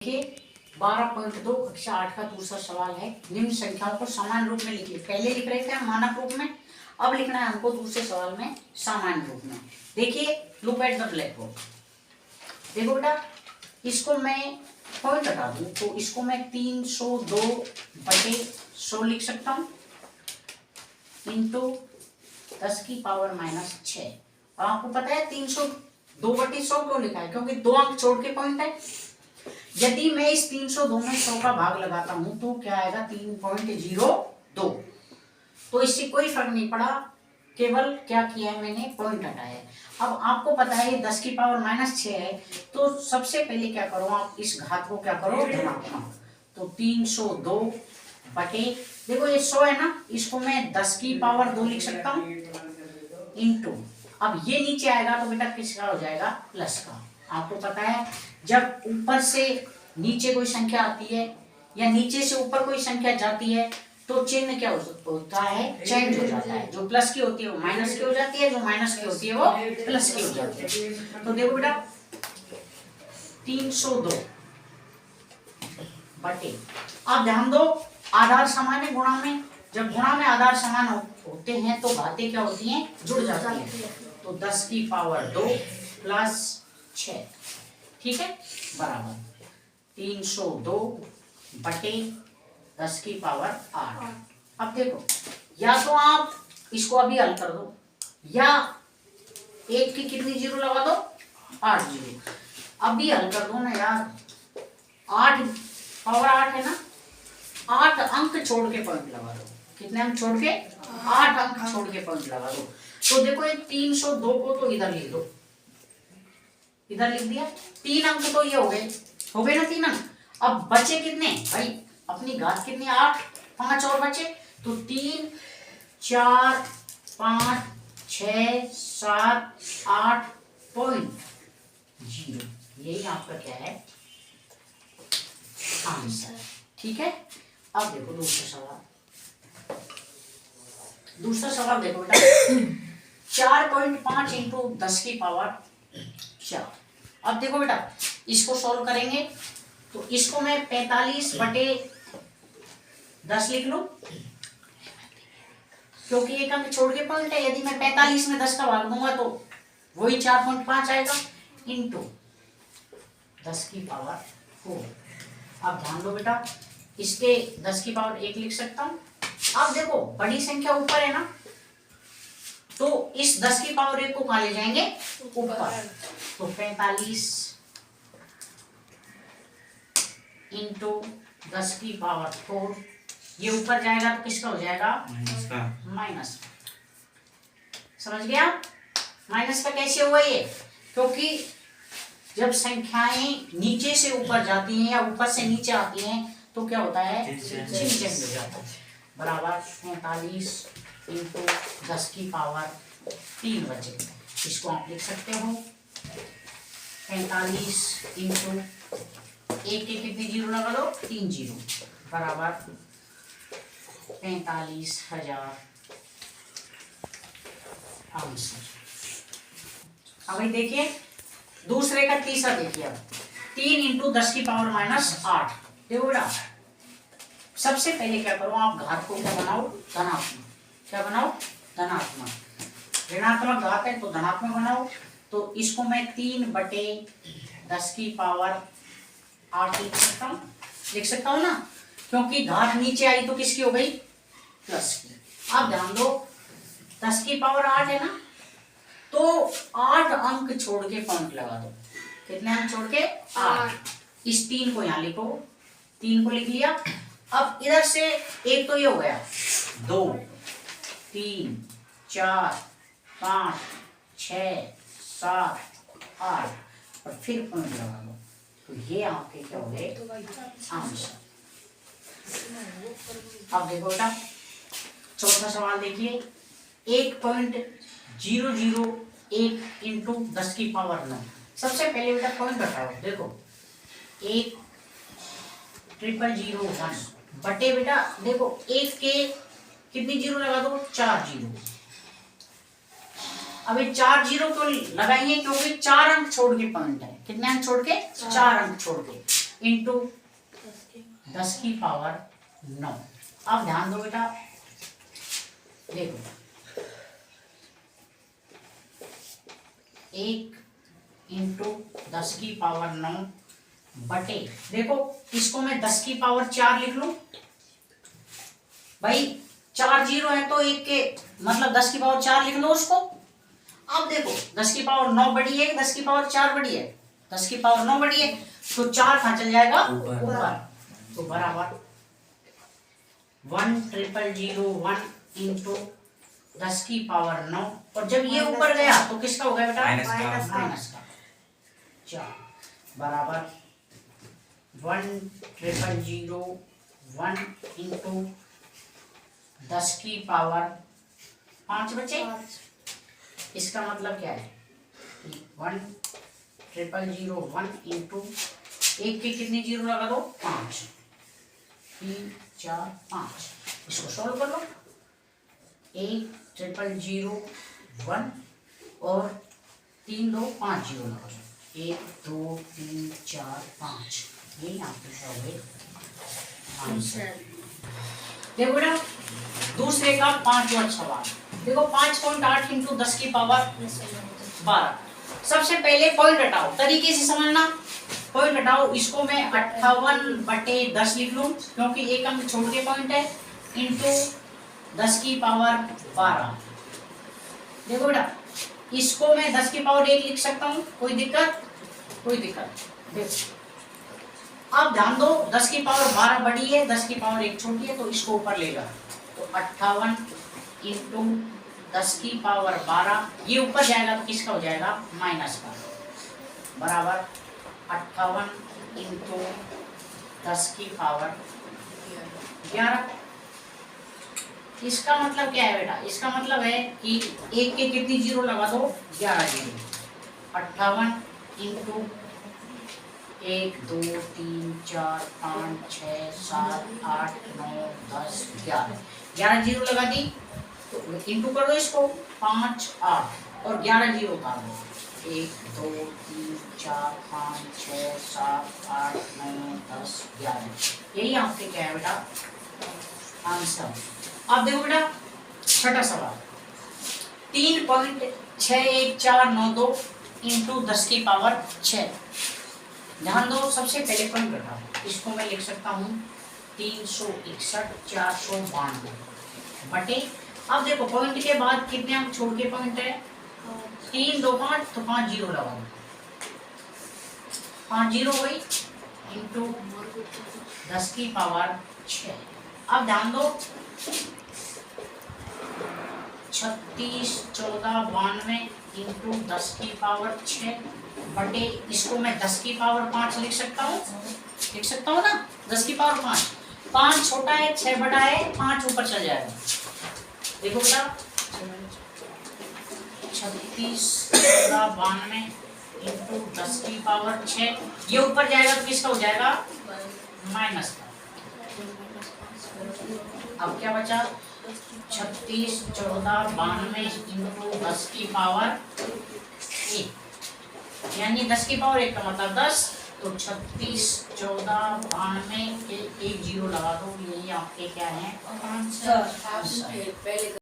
देखिए 12.2 कक्षा 8 का दूसरा सवाल है। निम्न संख्याओं को समान रूप में लिखिए। पहले लिख रहे थे हम मानक रूप में, अब लिखना है हमको दूसरे सवाल में सामान्य रूप में। देखिए look at the black board. देखो बेटा, इसको मैं पॉइंट हटा दूं तो इसको मैं 302/100 लिख सकता हूं इंटू 10 की पावर -6। आपको पता है 302/100 क्यों लिखा है? क्योंकि दो अंक छोड़ के पॉइंट है। यदि मैं इस 302 में 100 का भाग लगाता हूं तो क्या आएगा? 3.02। तो इससे कोई फर्क नहीं पड़ा, केवल क्या किया है मैंने? पॉइंट हटाया है। अब आपको पता है 10 की पावर -6 है, तो सबसे पहले क्या करो आप इस घात को क्या करो? धनात्मक। तो 302 देखो ये 100 है ना, इसको मैं 10 की पावर 2 लिख सकता हूँ इंटू, अब ये नीचे आएगा तो बेटा किसका हो जाएगा? प्लस का। आपको पता है जब ऊपर से नीचे कोई संख्या आती है या नीचे से ऊपर कोई संख्या जाती है तो चिन्ह क्या होता है? चेंज हो जाता है। जो प्लस की होती है वो माइनस की हो जाती है, जो माइनस की होती है वो प्लस की हो जाती है। तो देखो बेटा 302 आप ध्यान दो, आधार समान है गुणा में। जब गुणा में आधार समान होते हैं तो घातें क्या होती हैं? जुड़ जाती हैं। तो 10 की पावर 2 प्लस 6, ठीक है, बराबर 302/10 की पावर 8। अब देखो, या तो आप इसको अभी हल कर दो या एक की कितनी जीरो लगा दो? 8 जीरो। अभी हल कर दो ना यार, 8 पावर 8 है ना, 8 अंक छोड़ के पॉइंट लगा दो। कितने अंक छोड़ के? 8 अंक छोड़ के पॉइंट लगा दो। तो देखो ये 302 को तो इधर लिख दो, इधर लिख दिया। 3 अंक तो ये हो गए ना 3 अंक। अब बचे कितने भाई? अपनी घात कितनी? 8, 5 और बचे तो 3, 4, 5, 6, 7, 8.0। यही आपका क्या है? आंसर। ठीक है, अब देखो दूसरा सवाल। देखो बेटा 4.5 इंटू 10 की पावर 4। अब देखो बेटा इसको सॉल्व करेंगे तो इसको मैं 45/10 लिख लूं, क्योंकि एक अंक छोड़ के पॉइंट है। यदि मैं 45 में 10 का भाग दूंगा तो वही 4.5 आएगा इंटू 10 की पावर 4। अब ध्यान दो बेटा, इसके 10 की पावर 1 लिख सकता हूं। अब देखो बड़ी संख्या ऊपर है ना, तो इस 10 की पावर 1 को कहां ले जाएंगे? ऊपर। तो 45 इंटू 10 की पावर 4, ये ऊपर जाएगा तो किसका हो जाएगा? माइनस। समझ गया? माइनस का कैसे हुआ ये? क्योंकि जब संख्याएं नीचे से ऊपर जाती हैं या ऊपर से नीचे आती हैं तो क्या होता है? चिन्ह चेंज हो जाता है। बराबर 45 इंटू 10 की पावर 3 बचे। इसको आप लिख सकते हो 45 इंटू एक के कितनी जीरो लगा दो? 3 जीरो, बराबर 45,000 आंसर। अब देखिए दूसरे का तीसरा देखिए। अब 3 इंटू 10 की पावर -8। देखो बेटा सबसे पहले क्या करो आप घात को क्या बनाओ? धनात्मक। क्या बनाओ? धनात्मक। ऋणात्मक घात है तो धनात्मक बनाओ। तो इसको मैं 3/10 की पावर 8 लिख सकता हूँ ना, क्योंकि घात नीचे आई तो किसकी हो गई? प्लस की। अब ध्यान दो 10 की पावर 8 है ना, तो 8 अंक छोड़ के पॉइंट लगा दो। कितने अंक छोड़ के? 8। इस 3 को यहाँ लिखो, 3 को लिख लिया। अब इधर से एक तो ये हो गया 2, 3, 4, 5, 6, 7, 8 और फिर पॉइंट लगा दो। तो ये आपके क्या हो गए? आंसर। अब देखो बेटा चौथा सवाल देखिए 1.001 इंटू 10 की पावर 9। सबसे पहले बेटा पॉइंट बताओ। देखो 1,001 बटे बेटा देखो एक के कितनी जीरो लगा दो? 4 जीरो। अब ये 4 जीरो तो लगाइए क्योंकि 4 अंक छोड़ के पॉइंट है। कितने अंक छोड़ के? 4 अंक छोड़ के। इंटू 10 की पावर 9। अब ध्यान दो बेटा, देखो 1 इंटू 10 की पावर 9 बटे, देखो इसको मैं 10 की पावर 4 लिख लूं भाई, 4 जीरो है तो एक के मतलब 10 की पावर 4 लिख लो उसको। अब देखो 10 की पावर 9 बड़ी है, 10 की पावर 4 बड़ी है, 10 की पावर 9 बड़ी है, तो 4 कहाँ चल जाएगा ऊपर, तो बराबर 1,000,1 इंटू 10 की पावर 9, और जब ये ऊपर गया तो किसका हो गया बेटा, माइनस का। 4 बराबर 1,000,1 इंटू 10 की पावर 5 बचे। इसका मतलब क्या है, 1,000,1 इंटू एक के कितने जीरो लगा दो, 5, 3 4 5, इसको सॉल्व कर लो। 1,000,1 और 3 2 5 जीरो लगा दो, 1 2 3 4 5, ये आपके आंसर। देखो बेटा दूसरे का 5वां सवाल, देखो 5.8 इंटू 10 की पावर 12। सबसे पहले पॉइंट हटाओ, तरीके से समझना, पॉइंट हटाओ, इसको मैं 58/10 लिख लूं क्योंकि एक अंक छोड़ के पॉइंट है, इंटू 10 की पावर 12। देखो बेटा इसको मैं 10 की पावर 1 लिख सकता हूं, कोई दिक्कत, कोई दिक्कत। देखो अब ध्यान दो, 10 की पावर 12 बड़ी है, 10 की पावर 1 छोटी है, तो इसको ऊपर लेगा, तो 58 इंटू 10 की पावर 12, ये ऊपर जाएगा तो किसका हो जाएगा, माइनस का, बराबर 58 इंटू 10 की पावर 11। इसका मतलब क्या है बेटा, इसका मतलब है कि एक के कितनी जीरो लगा दो, 11 जीरो। 58 इंटू 1 2 3 4 5 6 7 8 9 10 11, 11 जीरो लगा दी, तो इंटू कर दो इसको, 5 8 और 11 जीरो उतार दो, 1 2 3 4 5 6 7 8 9 10 11, यही आपके क्या है बेटा आंसर। अब देखो बेटा छठा सवाल, 3.6142 इंटू 10 की पावर 6। ध्यान दो, सबसे पहले पॉइंट बैठा, इसको मैं लिख सकता हूँ 361,492 बटे, अब देखो पॉइंट के बाद कितने अंक छोड़ के पॉइंट है, 3 2 5, तो 5 जीरो लगा दो, 5 जीरो हुई, इंटू 10 की पावर 6। अब ध्यान दो 36 14 92 इंटू 10 की पावर 6 बटे, इसको मैं 10 की पावर 5 लिख सकता हूँ, लिख सकता हूँ ना, 10 की पावर 5, 5 छोटा है 6 बड़ा है, 5 ऊपर चल जाएगा। देखो बेटा 36 14 92 इंटू 10 की पावर 6, ये ऊपर जाएगा तो किसका हो जाएगा, माइनस का। अब क्या बचा, 36 14 92 इंटू 10 की पावर 1, यानी 10 की पावर 1 का मतलब 10, तो 36 14 92 के 1 जीरो लगा दो, यही आपके क्या है आंसर।